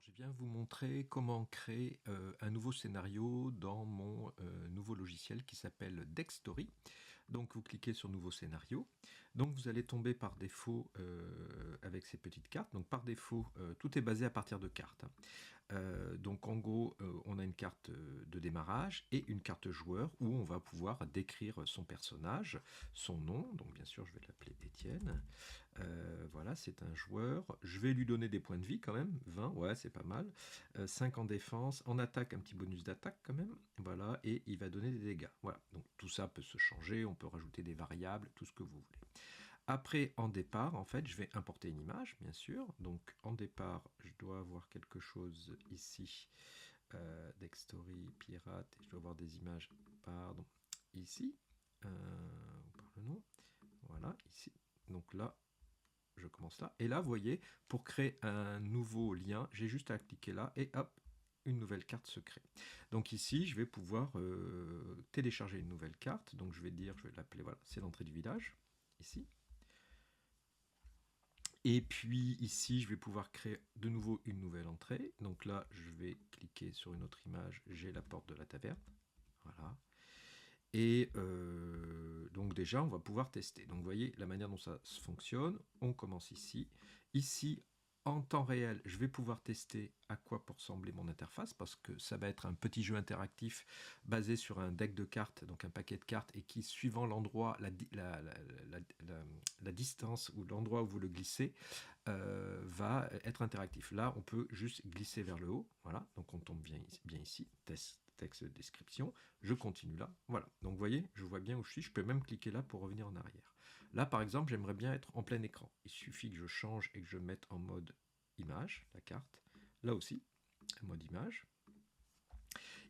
Je viens vous montrer comment créer un nouveau scénario dans mon nouveau logiciel qui s'appelle Dextory. Donc vous cliquez sur nouveau scénario. Donc vous allez tomber par défaut avec ces petites cartes. Donc par défaut, tout est basé à partir de cartes. Donc en gros, on a une carte de démarrage et une carte joueur où on va pouvoir décrire son personnage, son nom. Donc bien sûr, je vais l'appeler Étienne. Voilà, c'est un joueur. Je vais lui donner des points de vie quand même, 20, ouais, c'est pas mal. 5 en défense, en attaque, un petit bonus d'attaque quand même. Voilà, et il va donner des dégâts. Voilà, donc tout ça peut se changer, on peut rajouter des variables, tout ce que vous voulez. Après, en départ, en fait, je vais importer une image, bien sûr. Donc, en départ, je dois avoir quelque chose ici. Dextory, pirate, et je dois avoir des images, pardon, ici. Par le nom. Voilà, ici. Donc là, je commence là. Et là, vous voyez, pour créer un nouveau lien, j'ai juste à cliquer là et hop, une nouvelle carte se crée. Donc ici, je vais pouvoir télécharger une nouvelle carte. Donc je vais dire, je vais l'appeler, voilà, c'est l'entrée du village, ici. Et puis ici, je vais pouvoir créer de nouveau une nouvelle entrée. Donc là, je vais cliquer sur une autre image, j'ai la porte de la taverne. Voilà. Et donc déjà, on va pouvoir tester. Donc vous voyez la manière dont ça fonctionne. On commence ici. Ici, en temps réel, je vais pouvoir tester à quoi peut ressembler mon interface, parce que ça va être un petit jeu interactif basé sur un deck de cartes, donc un paquet de cartes, et qui, suivant l'endroit, la distance ou l'endroit où vous le glissez, va être interactif. Là, on peut juste glisser vers le haut. Voilà, donc on tombe bien ici. Texte de description, je continue là, voilà. Donc vous voyez, je vois bien où je suis, je peux même cliquer là pour revenir en arrière. Là, par exemple, j'aimerais bien être en plein écran. Il suffit que je change et que je mette en mode image, la carte. Là aussi, en mode image.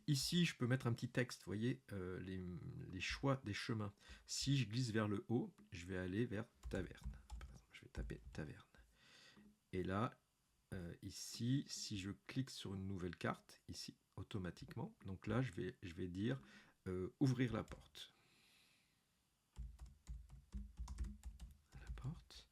Ici, je peux mettre un petit texte, vous voyez, les choix des chemins. Si je glisse vers le haut, je vais aller vers taverne. Par exemple, je vais taper taverne. Et là, ici, si je clique sur une nouvelle carte, ici, automatiquement, donc là, je vais dire ouvrir la porte. La porte.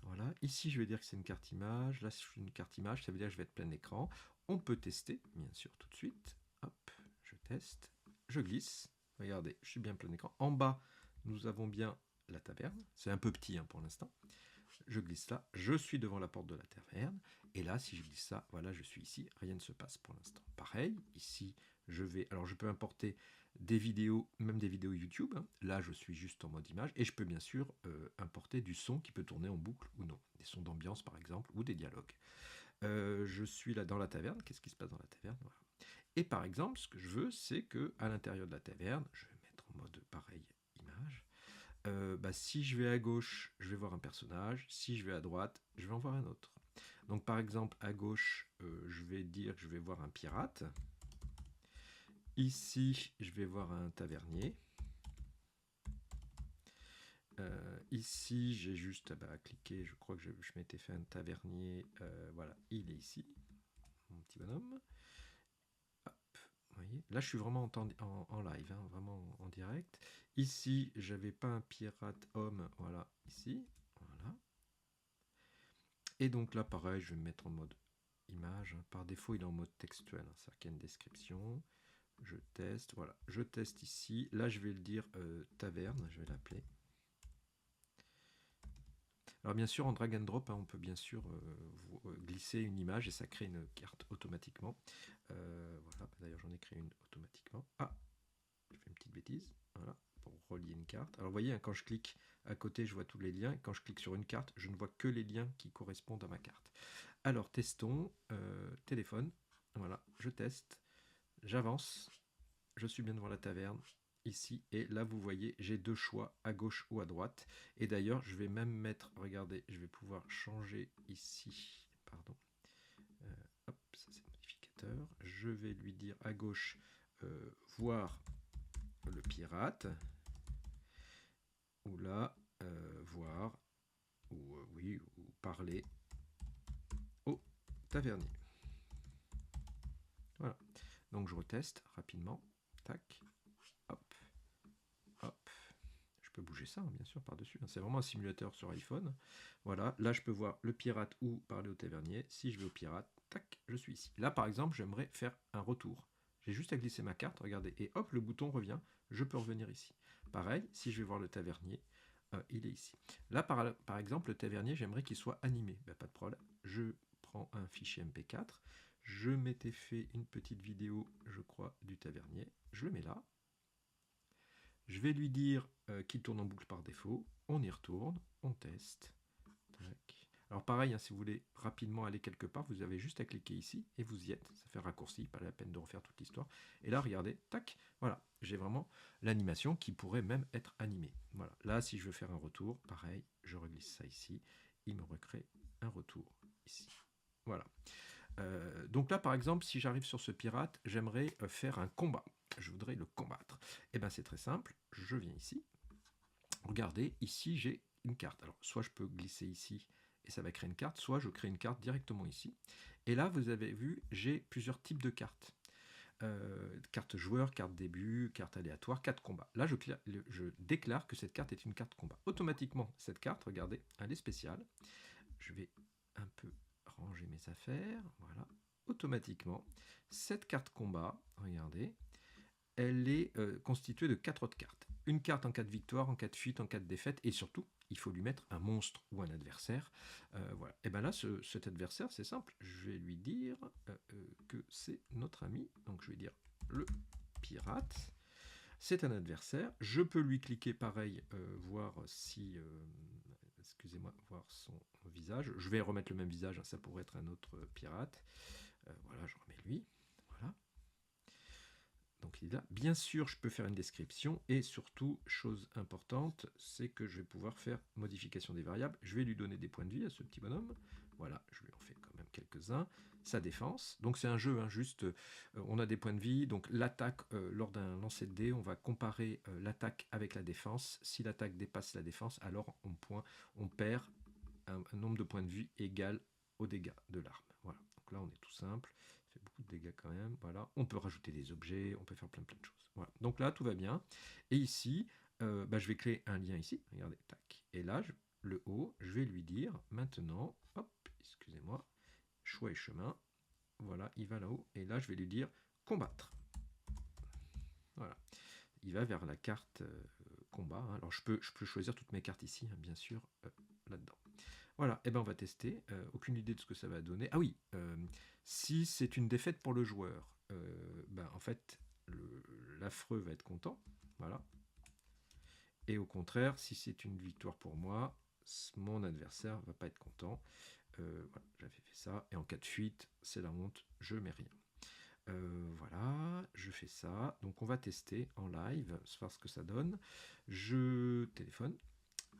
Voilà. Ici, je vais dire que c'est une carte image. Là, c'est une carte image, ça veut dire que je vais être plein écran. On peut tester, bien sûr, tout de suite. Hop, je teste. Je glisse. Regardez, je suis bien plein écran. En bas, nous avons bien la taverne. C'est un peu petit pour l'instant. Je glisse là, je suis devant la porte de la taverne, et là, si je glisse ça, voilà, je suis ici, rien ne se passe pour l'instant. Pareil, ici, alors je peux importer des vidéos, même des vidéos YouTube, là, je suis juste en mode image, et je peux bien sûr importer du son qui peut tourner en boucle ou non, des sons d'ambiance par exemple, ou des dialogues. Je suis là dans la taverne, qu'est-ce qui se passe dans la taverne, voilà. Et par exemple, ce que je veux, c'est que à l'intérieur de la taverne, je vais mettre en mode pareil, image, si je vais à gauche, je vais voir un personnage. Si je vais à droite, je vais en voir un autre. Donc par exemple, à gauche, je vais dire que je vais voir un pirate. Ici, je vais voir un tavernier. Ici, j'ai juste à cliquer. Je crois que je m'étais fait un tavernier. Voilà, il est ici, mon petit bonhomme. Vous voyez, là, je suis vraiment en live, vraiment en direct. Ici, j'avais pas un pirate homme, voilà, ici, voilà. Et donc là, pareil, je vais me mettre en mode image. Par défaut, il est en mode textuel, c'est-à-dire qu'il y a une description. Je teste, voilà, je teste ici. Là, je vais le dire taverne, je vais l'appeler. Alors bien sûr, en drag and drop, on peut bien sûr glisser une image et ça crée une carte automatiquement. Voilà, d'ailleurs j'en ai créé une automatiquement. Ah, je fais une petite bêtise, voilà, pour relier une carte. Alors vous voyez, quand je clique à côté, je vois tous les liens. Et quand je clique sur une carte, je ne vois que les liens qui correspondent à ma carte. Alors testons, téléphone, voilà, je teste, j'avance, je suis bien devant la taverne, ici, et là vous voyez, j'ai deux choix, à gauche ou à droite. Et d'ailleurs, je vais même mettre, regardez, je vais pouvoir changer ici, pardon, hop, ça c'est le modificateur, je vais lui dire à gauche, voir le pirate, ou là, voir, ou oui, ou parler au tavernier. Voilà, donc je reteste rapidement, tac, hop, hop. Je peux bouger ça, hein, bien sûr, par-dessus. C'est vraiment un simulateur sur iPhone. Voilà, là je peux voir le pirate ou parler au tavernier. Si je vais au pirate, tac, je suis ici. Là par exemple, j'aimerais faire un retour. J'ai juste à glisser ma carte, regardez, et hop, le bouton revient, je peux revenir ici. Pareil, si je vais voir le tavernier, il est ici. Là par exemple, le tavernier, j'aimerais qu'il soit animé. Ben, pas de problème, je prends un fichier MP4, je m'étais fait une petite vidéo, je crois, du tavernier, je le mets là. Je vais lui dire qu'il tourne en boucle par défaut. On y retourne, on teste. Tac. Alors pareil, hein, si vous voulez rapidement aller quelque part, vous avez juste à cliquer ici et vous y êtes. Ça fait raccourci, pas la peine de refaire toute l'histoire. Et là, regardez, tac, voilà, j'ai vraiment l'animation qui pourrait même être animée. Voilà. Là, si je veux faire un retour, pareil, je reglisse ça ici. Il me recrée un retour ici. Voilà. Donc là, par exemple, si j'arrive sur ce pirate, j'aimerais faire un combat. Je voudrais le combattre. Et bien c'est très simple, je viens ici. Regardez, ici j'ai une carte. Alors soit je peux glisser ici et ça va créer une carte, soit je crée une carte directement ici. Et là, vous avez vu, j'ai plusieurs types de cartes. Carte joueur, carte début, carte aléatoire, carte combat. Là, je déclare que cette carte est une carte combat. Automatiquement, cette carte, regardez, elle est spéciale. Je vais un peu ranger mes affaires, voilà. Automatiquement, cette carte combat, regardez, elle est constituée de 4 autres cartes. Une carte en cas de victoire, en cas de fuite, en cas de défaite, et surtout, il faut lui mettre un monstre ou un adversaire. Voilà. Et bien là, cet adversaire, c'est simple. Je vais lui dire que c'est notre ami. Donc je vais dire le pirate. C'est un adversaire. Je peux lui cliquer pareil, voir si... excusez-moi, voir son visage. Je vais remettre le même visage, hein, ça pourrait être un autre pirate. Voilà, je remets lui. Voilà. Donc il est là. Bien sûr, je peux faire une description et surtout, chose importante, c'est que je vais pouvoir faire modification des variables. Je vais lui donner des points de vie à ce petit bonhomme. Voilà, je lui en fais quand même quelques-uns. Sa défense. Donc c'est un jeu, hein, juste, on a des points de vie. Donc l'attaque, lors d'un lancer de dés, on va comparer l'attaque avec la défense. Si l'attaque dépasse la défense, alors on perd un nombre de points de vie égal aux dégâts de l'arme. Voilà, donc là on est tout simple. Beaucoup de dégâts quand même, voilà. On peut rajouter des objets, on peut faire plein de choses. Voilà. Donc là, tout va bien. Et ici, je vais créer un lien ici. Regardez, tac. Et là, le haut, je vais lui dire maintenant, hop, excusez-moi, choix et chemin. Voilà, il va là-haut. Et là, je vais lui dire combattre. Voilà. Il va vers la carte combat. Hein. Alors, je peux choisir toutes mes cartes ici, hein, bien sûr, là-dedans. Voilà, et ben on va tester. Aucune idée de ce que ça va donner. Ah oui, si c'est une défaite pour le joueur, en fait, l'affreux va être content. Voilà. Et au contraire, si c'est une victoire pour moi, mon adversaire va pas être content. Voilà, j'avais fait ça. Et en cas de fuite, c'est la honte, je mets rien. Voilà, je fais ça. Donc on va tester en live, voir ce que ça donne. Je téléphone.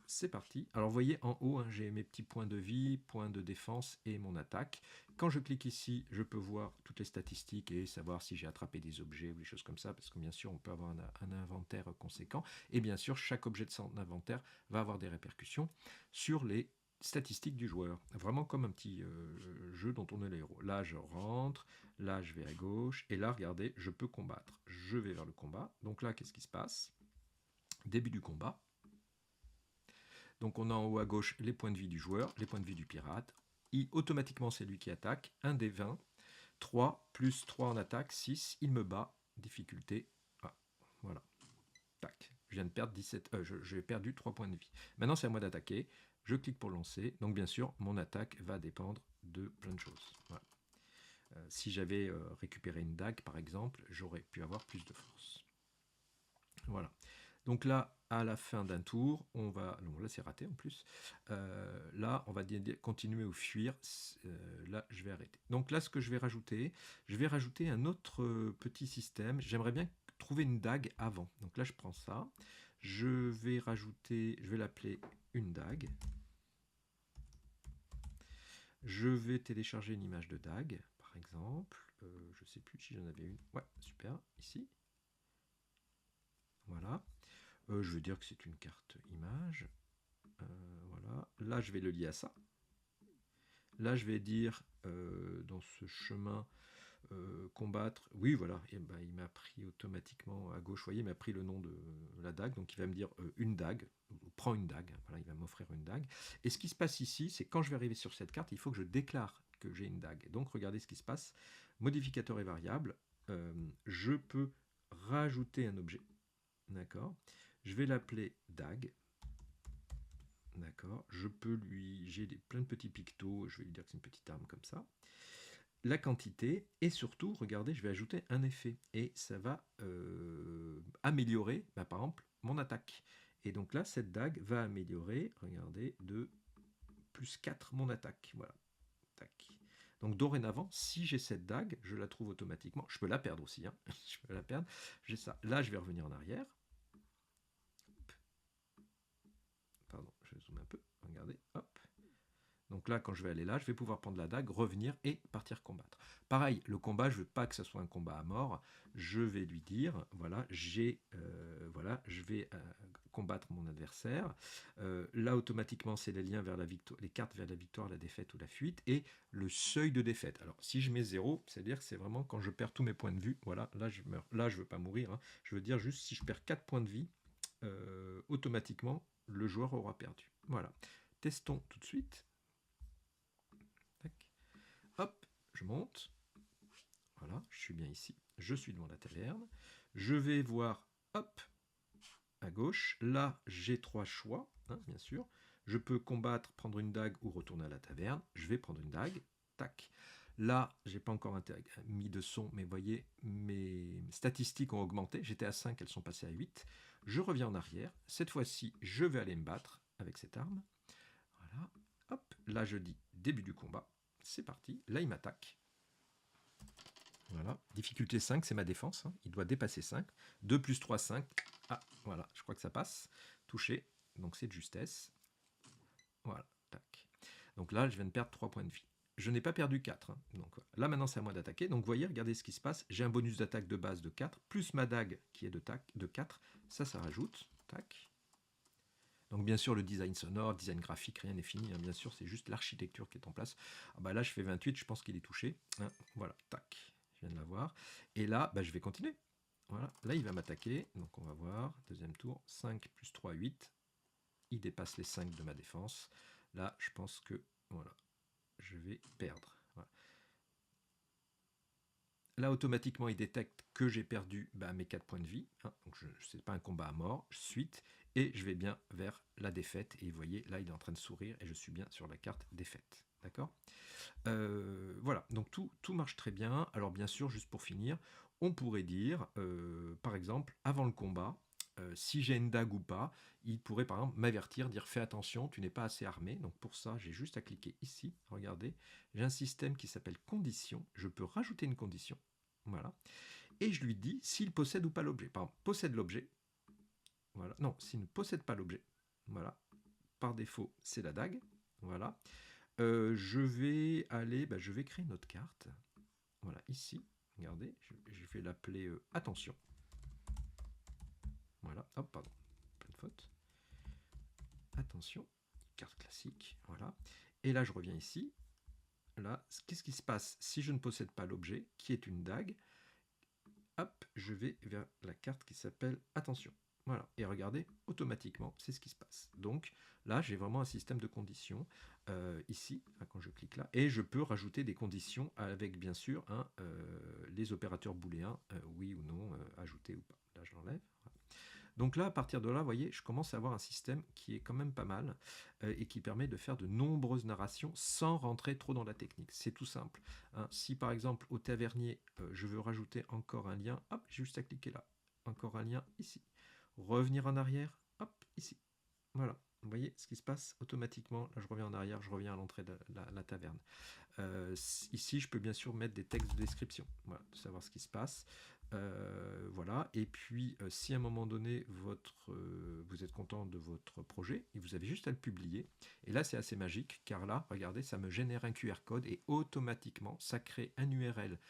C'est parti. Alors vous voyez en haut, hein, j'ai mes petits points de vie, points de défense et mon attaque. Quand je clique ici, je peux voir toutes les statistiques et savoir si j'ai attrapé des objets ou des choses comme ça, parce que bien sûr, on peut avoir un inventaire conséquent. Et bien sûr, chaque objet de son inventaire va avoir des répercussions sur les statistiques du joueur. Vraiment comme un petit jeu dont on est le héros. Là, je rentre, là, je vais à gauche, et là, regardez, je peux combattre. Je vais vers le combat. Donc là, qu'est-ce qui se passe? Début du combat. Donc on a en haut à gauche les points de vie du joueur, les points de vie du pirate. Automatiquement, c'est lui qui attaque. 1 des 20. 3 plus 3 en attaque, 6. Il me bat. Difficulté. Ah, voilà. Tac. Je viens de perdre 17. J'ai perdu 3 points de vie. Maintenant, c'est à moi d'attaquer. Je clique pour lancer. Donc bien sûr, mon attaque va dépendre de plein de choses. Voilà. Si j'avais récupéré une dague, par exemple, j'aurais pu avoir plus de force. Voilà. Donc là, à la fin d'un tour, on va... Non, là, c'est raté en plus. Là, on va continuer ou fuir. Là, je vais arrêter. Donc là, ce que je vais rajouter un autre petit système. J'aimerais bien trouver une dague avant. Donc là, je prends ça. Je vais l'appeler une dague. Je vais télécharger une image de dague, par exemple. Je ne sais plus si j'en avais une. Ouais, super, ici. Voilà. Je veux dire que c'est une carte image. Voilà. Là, je vais le lier à ça. Là, je vais dire dans ce chemin, combattre, oui voilà, et ben, il m'a pris automatiquement à gauche, vous voyez, il m'a pris le nom de la dague, donc il va me dire une dague, prends une dague, voilà, il va m'offrir une dague. Et ce qui se passe ici, c'est quand je vais arriver sur cette carte, il faut que je déclare que j'ai une dague. Donc regardez ce qui se passe, modificateur et variable, je peux rajouter un objet, d'accord, je vais l'appeler dague, d'accord, je peux lui, j'ai plein de petits pictos, je vais lui dire que c'est une petite arme comme ça, la quantité, et surtout, regardez, je vais ajouter un effet, et ça va améliorer, bah, par exemple, mon attaque. Et donc là, cette dague va améliorer, regardez, de plus 4 mon attaque. Voilà. Tac. Donc dorénavant, si j'ai cette dague, je la trouve automatiquement. Je peux la perdre aussi, hein. Je peux la perdre. J'ai ça. Là, je vais revenir en arrière. Pardon, je zoome un peu. Regardez, hop. Donc là, quand je vais aller là, je vais pouvoir prendre la dague, revenir et partir combattre. Pareil, le combat, je ne veux pas que ce soit un combat à mort. Je vais lui dire, voilà, voilà, je vais combattre mon adversaire. Là, automatiquement, c'est les liens vers la victoire, les cartes vers la victoire, la défaite ou la fuite, et le seuil de défaite. Alors, si je mets 0, c'est-à-dire que c'est vraiment quand je perds tous mes points de vue. Voilà, là, je meurs. Là, je ne veux pas mourir, hein. Je veux dire juste si je perds 4 points de vie, automatiquement, le joueur aura perdu. Voilà. Testons tout de suite. Hop, je monte. Voilà, je suis bien ici. Je suis devant la taverne. Je vais voir, hop, à gauche. Là, j'ai 3 choix, hein, bien sûr. Je peux combattre, prendre une dague ou retourner à la taverne. Je vais prendre une dague. Tac. Là, j'ai pas encore mis de son, mais vous voyez, mes statistiques ont augmenté. J'étais à 5, elles sont passées à 8. Je reviens en arrière. Cette fois-ci, je vais aller me battre avec cette arme. Voilà. Hop, là, je dis début du combat. C'est parti. Là, il m'attaque. Voilà. Difficulté 5, c'est ma défense. Hein. Il doit dépasser 5. 2 plus 3, 5. Ah, voilà, je crois que ça passe. Touché. Donc c'est de justesse. Voilà. Tac. Donc là, je viens de perdre 3 points de vie. Je n'ai pas perdu 4. Hein. Donc là, maintenant, c'est à moi d'attaquer. Donc vous voyez, regardez ce qui se passe. J'ai un bonus d'attaque de base de 4, plus ma dague qui est de 4. Ça rajoute. Tac. Donc bien sûr, le design sonore, design graphique, rien n'est fini. Hein. Bien sûr, c'est juste l'architecture qui est en place. Ah bah là, je fais 28, je pense qu'il est touché. Hein. Voilà, tac. Je viens de l'avoir. Et là, bah, je vais continuer. Voilà, là, il va m'attaquer. Donc on va voir. Deuxième tour. 5 plus 3, 8. Il dépasse les 5 de ma défense. Là, je pense que voilà, je vais perdre. Voilà. Là, automatiquement, il détecte que j'ai perdu mes 4 points de vie. Hein, donc, ce n'est pas un combat à mort. Suite. Et je vais bien vers la défaite. Et vous voyez, là, il est en train de sourire. Et je suis bien sur la carte défaite. D'accord ? Voilà. Donc, tout marche très bien. Alors, bien sûr, juste pour finir, on pourrait dire, par exemple, avant le combat, si j'ai une dague ou pas, il pourrait par exemple m'avertir, dire fais attention, tu n'es pas assez armé. Donc pour ça, j'ai juste à cliquer ici. Regardez, j'ai un système qui s'appelle condition. Je peux rajouter une condition. Voilà. Et je lui dis s'il possède ou pas l'objet. Par exemple, possède l'objet. Voilà. Non, s'il ne possède pas l'objet. Voilà. Par défaut, c'est la dague. Voilà. Je vais aller, je vais créer une autre carte. Voilà, ici. Regardez, je vais l'appeler attention. Voilà, hop, pardon, pas de faute. Attention, carte classique, voilà. Et là, je reviens ici. Là, qu'est-ce qui se passe si je ne possède pas l'objet, qui est une dague? Hop, je vais vers la carte qui s'appelle attention. Voilà, et regardez, automatiquement, c'est ce qui se passe. Donc là, j'ai vraiment un système de conditions ici, quand je clique là, et je peux rajouter des conditions avec, bien sûr, les opérateurs booléens, oui ou non, ajouter ou pas. Là, je l'enlève. Voilà. Donc là, à partir de là, vous voyez, je commence à avoir un système qui est quand même pas mal et qui permet de faire de nombreuses narrations sans rentrer trop dans la technique. C'est tout simple. Hein. Si par exemple au tavernier, je veux rajouter encore un lien, hop, j'ai juste à cliquer là. Encore un lien ici. Revenir en arrière, hop, ici. Voilà. Vous voyez ce qui se passe automatiquement. Là, je reviens en arrière, je reviens à l'entrée de la taverne. Ici, je peux bien sûr mettre des textes de description, voilà, de savoir ce qui se passe. Voilà. Et puis, si à un moment donné, vous êtes content de votre projet, et vous avez juste à le publier. Et là, c'est assez magique, car là, regardez, ça me génère un QR code et automatiquement, ça crée un URL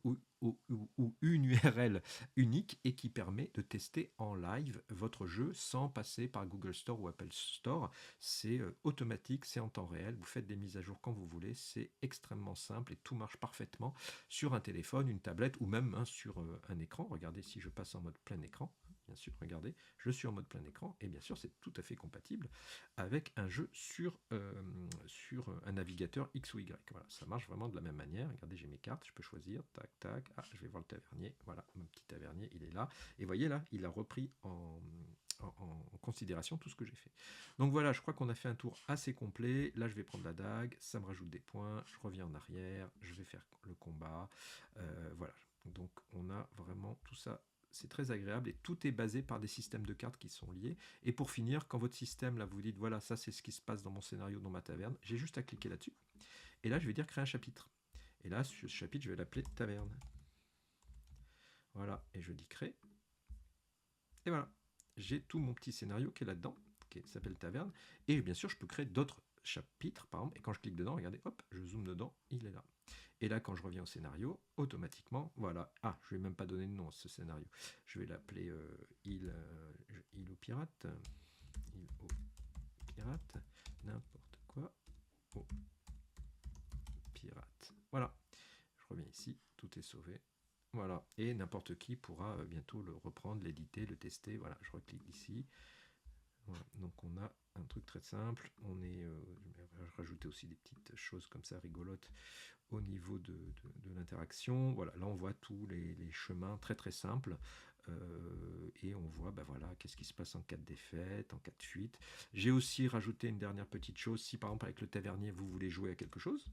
ou une URL unique et qui permet de tester en live votre jeu sans passer par Google Store ou Apple Store. C'est automatique, c'est en temps réel, vous faites des mises à jour quand vous voulez, c'est extrêmement simple et tout marche parfaitement sur un téléphone, une tablette ou même sur un écran. Regardez si je passe en mode plein écran, bien sûr, regardez, je suis en mode plein écran et bien sûr c'est tout à fait compatible avec un jeu sur un navigateur X ou Y. Voilà, ça marche vraiment de la même manière. Regardez, j'ai mes cartes, je peux choisir, tac, tac, ah, je vais voir le tavernier, voilà, mon petit tavernier, il est là. Et voyez là, il a repris en considération tout ce que j'ai fait. Donc voilà, je crois qu'on a fait un tour assez complet. Là, je vais prendre la dague, ça me rajoute des points, je reviens en arrière, je vais faire le combat. Voilà, donc on a vraiment tout ça. C'est très agréable et tout est basé par des systèmes de cartes qui sont liés. Et pour finir, quand votre système, là, vous dites, voilà, ça c'est ce qui se passe dans mon scénario, dans ma taverne, j'ai juste à cliquer là-dessus. Et là, je vais dire créer un chapitre. Et là, ce chapitre, je vais l'appeler taverne. Voilà, et je dis créer. Et voilà, j'ai tout mon petit scénario qui est là-dedans, qui s'appelle taverne. Et bien sûr, je peux créer d'autres chapitres, par exemple. Et quand je clique dedans, regardez, hop, je zoome dedans, il est là. Et là, quand je reviens au scénario, automatiquement, voilà. Ah, je ne vais même pas donner de nom à ce scénario. Je vais l'appeler île aux pirates. Île aux pirates. N'importe quoi. Aux pirates. Voilà. Je reviens ici. Tout est sauvé. Voilà. Et n'importe qui pourra bientôt le reprendre, l'éditer, le tester. Voilà. Je reclique ici. Voilà. Donc on a un truc très simple. On est, je vais rajouter aussi des petites choses comme ça rigolotes au niveau de l'interaction. Voilà, là on voit tous les chemins très très simples. Et on voit voilà, qu'est-ce qui se passe en cas de défaite, en cas de fuite. J'ai aussi rajouté une dernière petite chose. Si par exemple avec le tavernier vous voulez jouer à quelque chose,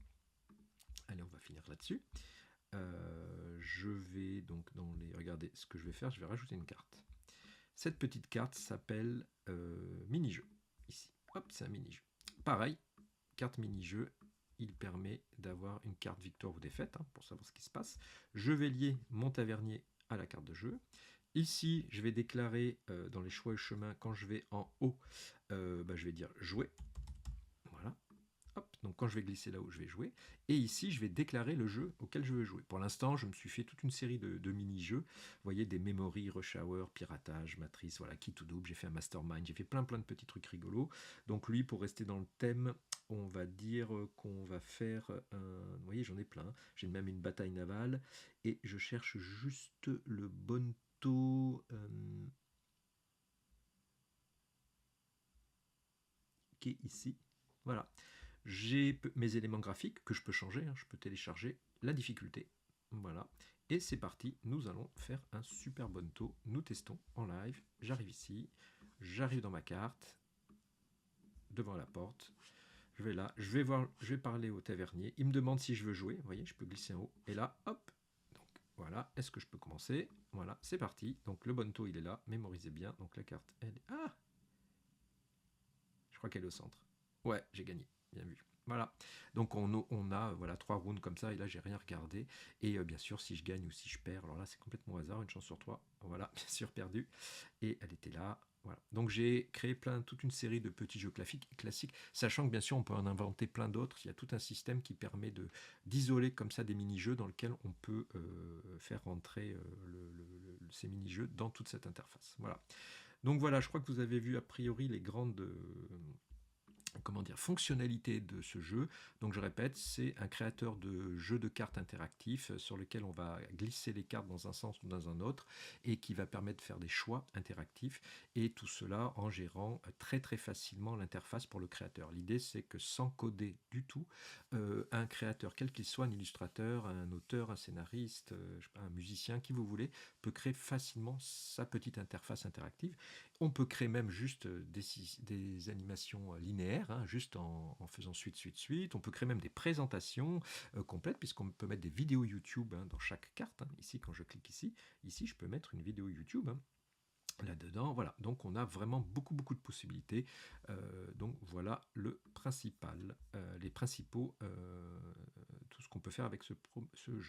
allez, on va finir là-dessus. Je vais donc regardez ce que je vais faire, je vais rajouter une carte. Cette petite carte s'appelle mini-jeu. Ici, hop, c'est un mini-jeu. Pareil, carte mini-jeu, il permet d'avoir une carte victoire ou défaite pour savoir ce qui se passe. Je vais lier mon tavernier à la carte de jeu. Ici, je vais déclarer dans les choix et chemins, quand je vais en haut, je vais dire jouer. Voilà. Hop, donc quand je vais glisser là où je vais jouer. Et ici, je vais déclarer le jeu auquel je veux jouer. Pour l'instant, je me suis fait toute une série de mini-jeux. Vous voyez, des memory, rush hour, piratage, matrice, voilà, key to double. J'ai fait un mastermind, j'ai fait plein de petits trucs rigolos. Donc lui, pour rester dans le thème, on va dire qu'on va faire un... Vous voyez, j'en ai plein. J'ai même une bataille navale. Et je cherche juste le bon taux... qui est ici. Voilà. J'ai mes éléments graphiques que je peux changer, je peux télécharger la difficulté. Voilà. Et c'est parti, nous allons faire un super bon taux. Nous testons en live. J'arrive ici, j'arrive dans ma carte, devant la porte. Je vais là, je vais parler au tavernier. Il me demande si je veux jouer. Vous voyez, je peux glisser en haut. Et là, hop. Donc voilà, est-ce que je peux commencer? Voilà, c'est parti. Donc le bon taux, il est là. Mémorisez bien. Donc la carte, elle est... Ah, je crois qu'elle est au centre. Ouais, j'ai gagné. Bien vu. Voilà. Donc on a voilà 3 rounds comme ça et là j'ai rien regardé et bien sûr si je gagne ou si je perds, alors là c'est complètement au hasard, une chance sur 3. Voilà, bien sûr perdu et elle était là. Voilà. Donc j'ai créé toute une série de petits jeux classiques, sachant que bien sûr on peut en inventer plein d'autres. Il y a tout un système qui permet d'isoler comme ça des mini-jeux dans lesquels on peut faire rentrer ces mini-jeux dans toute cette interface. Voilà. Donc voilà, je crois que vous avez vu a priori les grandes fonctionnalité de ce jeu. Donc je répète, c'est un créateur de jeux de cartes interactifs sur lequel on va glisser les cartes dans un sens ou dans un autre et qui va permettre de faire des choix interactifs et tout cela en gérant très très facilement l'interface pour le créateur. L'idée c'est que sans coder du tout, un créateur, quel qu'il soit, un illustrateur, un auteur, un scénariste, je sais pas, un musicien, qui vous voulez, peut créer facilement sa petite interface interactive. On peut créer même juste des animations linéaires, juste en faisant suite. On peut créer même des présentations complètes, puisqu'on peut mettre des vidéos YouTube dans chaque carte. Ici, quand je clique ici, je peux mettre une vidéo YouTube. Là-dedans, voilà. Donc on a vraiment beaucoup de possibilités. Donc voilà le principal, les principaux, tout ce qu'on peut faire avec ce jeu.